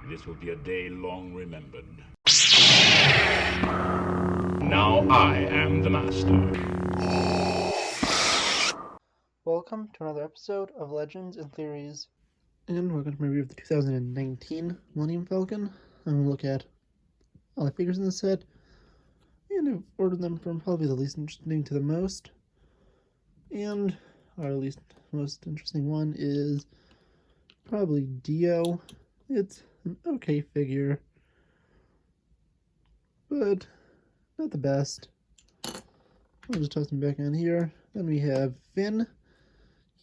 This will be a day long remembered. Now I am the master. Welcome to another episode of Legends and Theories. And welcome to my review of the 2019 Millennium Falcon. I'm going to look at all the figures in the set, and I've ordered them from probably the least interesting to the most. And our least most interesting one is probably Dio. It's an okay figure, but not the best. I'll just toss him back on here. Then we have Finn.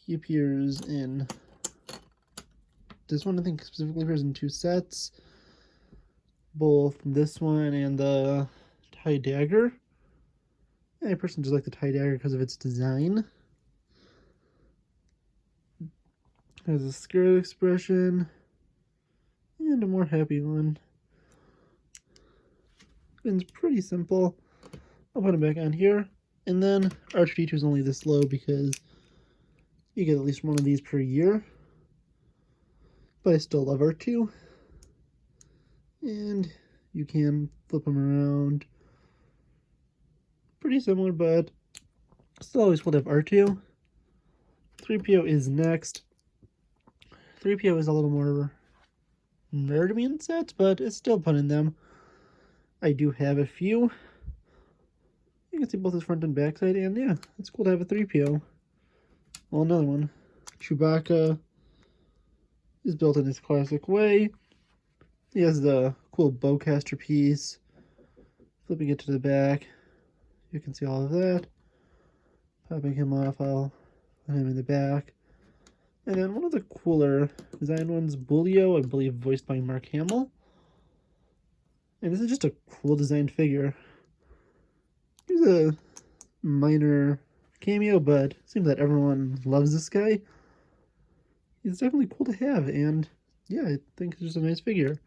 He appears in this one, I think specifically appears in two sets. Both this one and the tie dagger. I personally just like the tie dagger because of its design. Has a scared expression and a more happy one. It's pretty simple. I'll put him back on here. And then R2-D2 is only this low because you get at least one of these per year. But I still love R2. And you can flip them around. Pretty similar, but still always cool to have R2. 3PO is next. 3PO is a little more rare to me in sets, but it's still fun in them. I do have a few. You can see both his front and back side, and yeah, it's cool to have a 3PO. Well, another one. Chewbacca is built in his classic way. He has the cool bowcaster piece. Flipping it to the back, you can see all of that. Popping him off, I'll put him in the back. And then one of the cooler design ones, Bulio, I believe voiced by Mark Hamill. And this is just a cool designed figure. He's a minor cameo, but it seems that everyone loves this guy. He's definitely cool to have, and yeah, I think it's just a nice figure.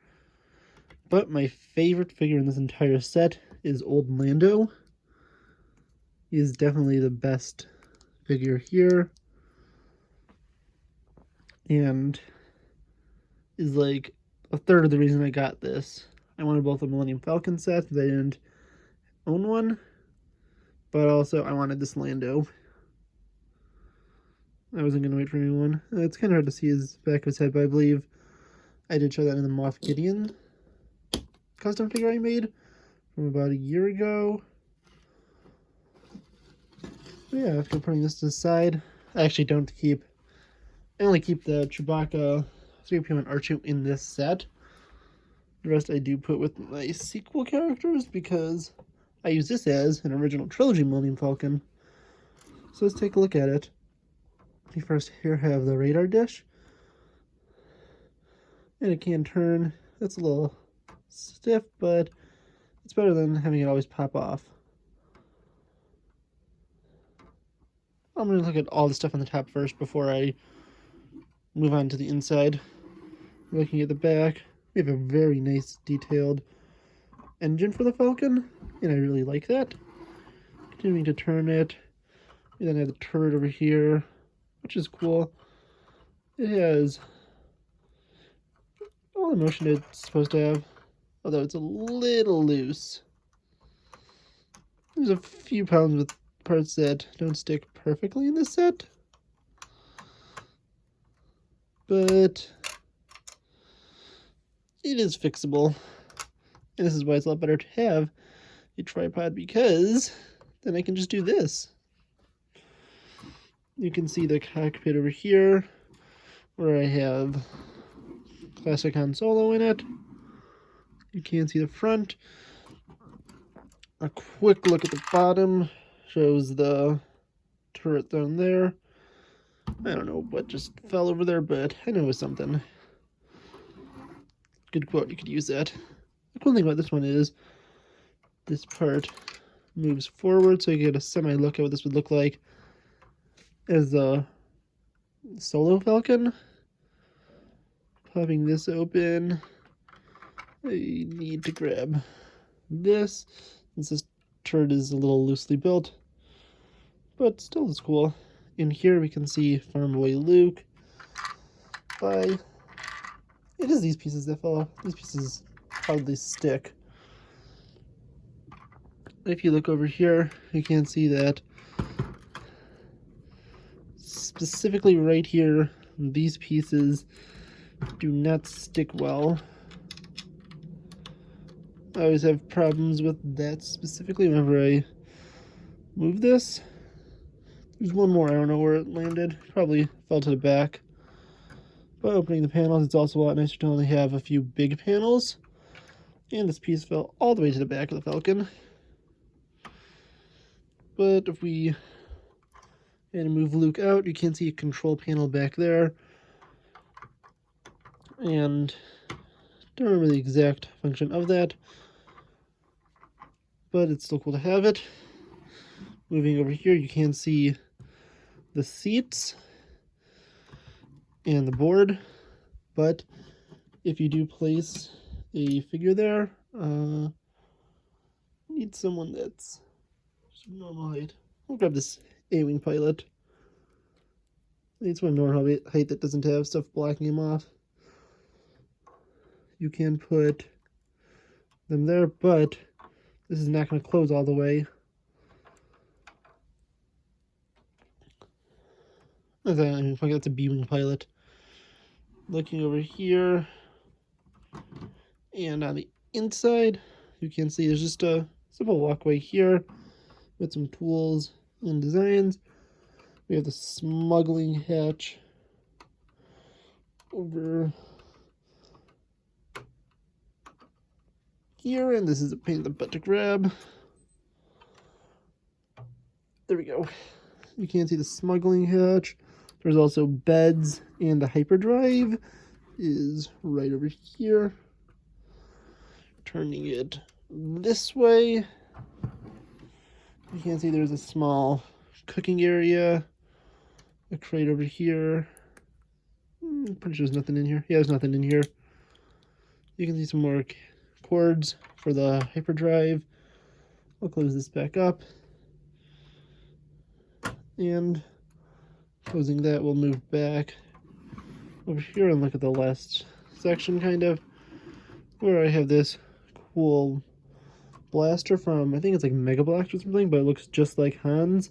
But my favorite figure in this entire set is Old Lando. He is definitely the best figure here. And is like a third of the reason I got this. I wanted both the Millennium Falcon sets, but I didn't own one. But also, I wanted this Lando. I wasn't going to wait for anyone. It's kind of hard to see his back of his head, but I believe I did show that in the Moff Gideon custom figure I made from about a year ago. But yeah, after putting this to the side, I actually don't keep... I only keep the Chewbacca, 3PO, and R2 in this set. The rest I do put with my sequel characters because I use this as an original trilogy Millennium Falcon. So let's take a look at it. We first here have the radar dish. And it can turn. That's a little stiff, but it's better than having it always pop off. I'm going to look at all the stuff on the top first before I move on to the inside. Looking at the back, we have a very nice detailed engine for the Falcon, and I really like that. Continuing to turn it, we then have the turret over here, which is cool. It has all the motion it's supposed to have, although it's a little loose. There's a few problems with parts that don't stick perfectly in this set, but it is fixable. And this is why it's a lot better to have a tripod, because then I can just do this. You can see the cockpit over here where I have classic Han Solo in it. You can see the front. A quick look at the bottom shows the turret down there. I don't know what just fell over there, but I know it was something. Good quote, you could use that. The cool thing about this one is this part moves forward, so you get a semi-look at what this would look like as a Solo Falcon. Popping this open, I need to grab this, since this turret is a little loosely built, but still is cool. In here we can see Farm Boy Luke by it is these pieces that fell off. These pieces hardly stick. If you look over here, you can see that specifically right here, these pieces do not stick well. I always have problems with that specifically whenever I move this. There's one more, I don't know where it landed. Probably fell to the back. By opening the panels, it's also a lot nicer to only have a few big panels. And this piece fell all the way to the back of the Falcon. But if we and move Luke out, you can see a control panel back there. And don't remember the exact function of that, but it's still cool to have it. Moving over here, you can see the seats and the board, but if you do place a figure there, need someone that's normal height. I'll grab this A-Wing pilot. It's one normal height that doesn't have stuff blocking him off. You can put them there, but this is not going to close all the way. That's a B-Wing pilot. Looking over here, and on the inside, you can see there's just a simple walkway here with some tools and designs. We have the smuggling hatch over here, and this is a pain in the butt to grab. There we go. You can see the smuggling hatch. There's also beds, and the hyperdrive is right over here. Turning it this way, you can see there's a small cooking area, a crate over here. Pretty sure there's nothing in here. Yeah, there's nothing in here. You can see some more cords for the hyperdrive. I'll close this back up. And closing that, we'll move back over here and look at the last section, kind of, where I have this cool blaster from, I think it's like Mega Blaster or something, but it looks just like Han's.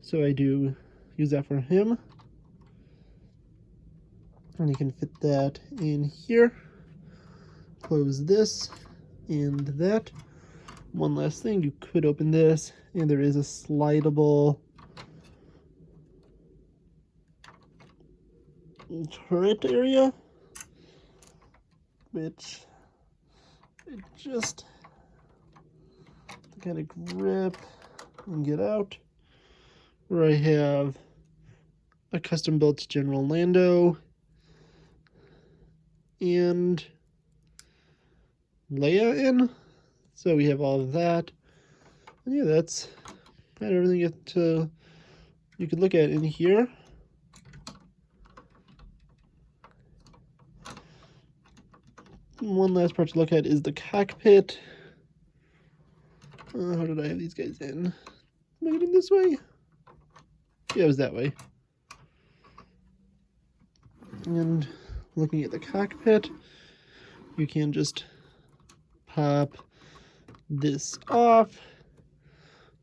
So I do use that for him. And you can fit that in here. Close this and that. One last thing, you could open this, and there is a slidable turret area, which it just to kind of grip and get out, where I have a custom built General Lando and Leia in. So we have all of that, and yeah, that's kind of everything you could look at in here. One last part to look at is the cockpit. How did I have these guys in? Am I getting this way? Yeah, it was that way. And looking at the cockpit, you can just pop this off.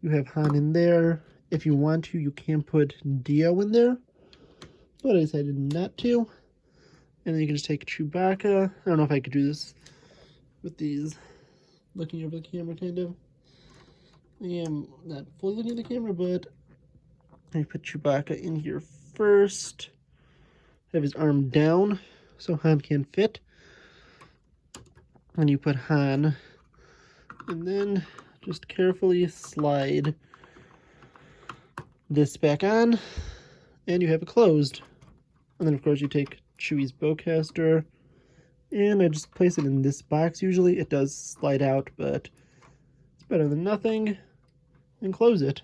You have Han in there. If you want to, you can put Dio in there, but I decided not to. And then you can just take Chewbacca. I don't know if I could do this with these looking over the camera, kind of. I am not fully looking at the camera, but I put Chewbacca in here first. Have his arm down so Han can fit. And you put Han, and then just carefully slide this back on, and you have it closed. And then of course you take Chewie's bowcaster, and I just place it in this box. Usually it does slide out, but it's better than nothing. And close it,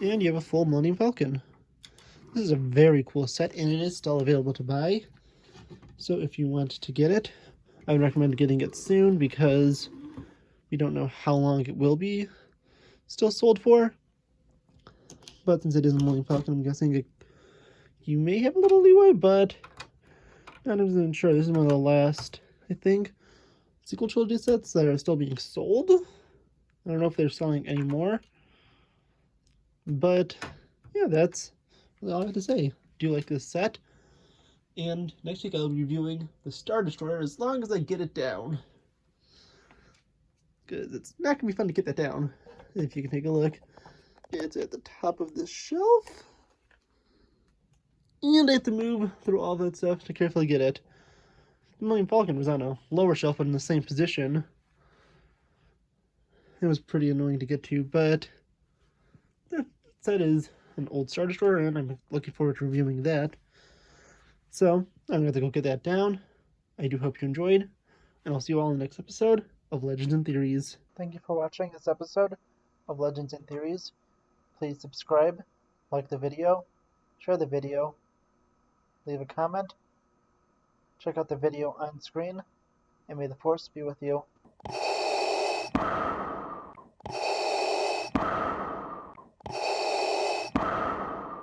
and you have a full Millennium Falcon. This is a very cool set, and it is still available to buy. So if you want to get it, I would recommend getting it soon, because we don't know how long it will be still sold for. But since it is a Millennium Falcon, I'm guessing you may have a little leeway, but Not even sure. This is one of the last, I think, sequel trilogy sets that are still being sold. I don't know if they're selling anymore. But yeah, that's all I have to say. Do you like this set? And next week I'll be reviewing the Star Destroyer as long as I get it down. Because it's not going to be fun to get that down. If you can take a look. It's at the top of this shelf. And I have to move through all that stuff to carefully get it. The Millennium Falcon was on a lower shelf but in the same position. It was pretty annoying to get to, but that set is an old Star Destroyer, and I'm looking forward to reviewing that. So, I'm going to have to go get that down. I do hope you enjoyed, and I'll see you all in the next episode of Legends and Theories. Thank you for watching this episode of Legends and Theories. Please subscribe, like the video, share the video, leave a comment, check out the video on screen, and may the Force be with you.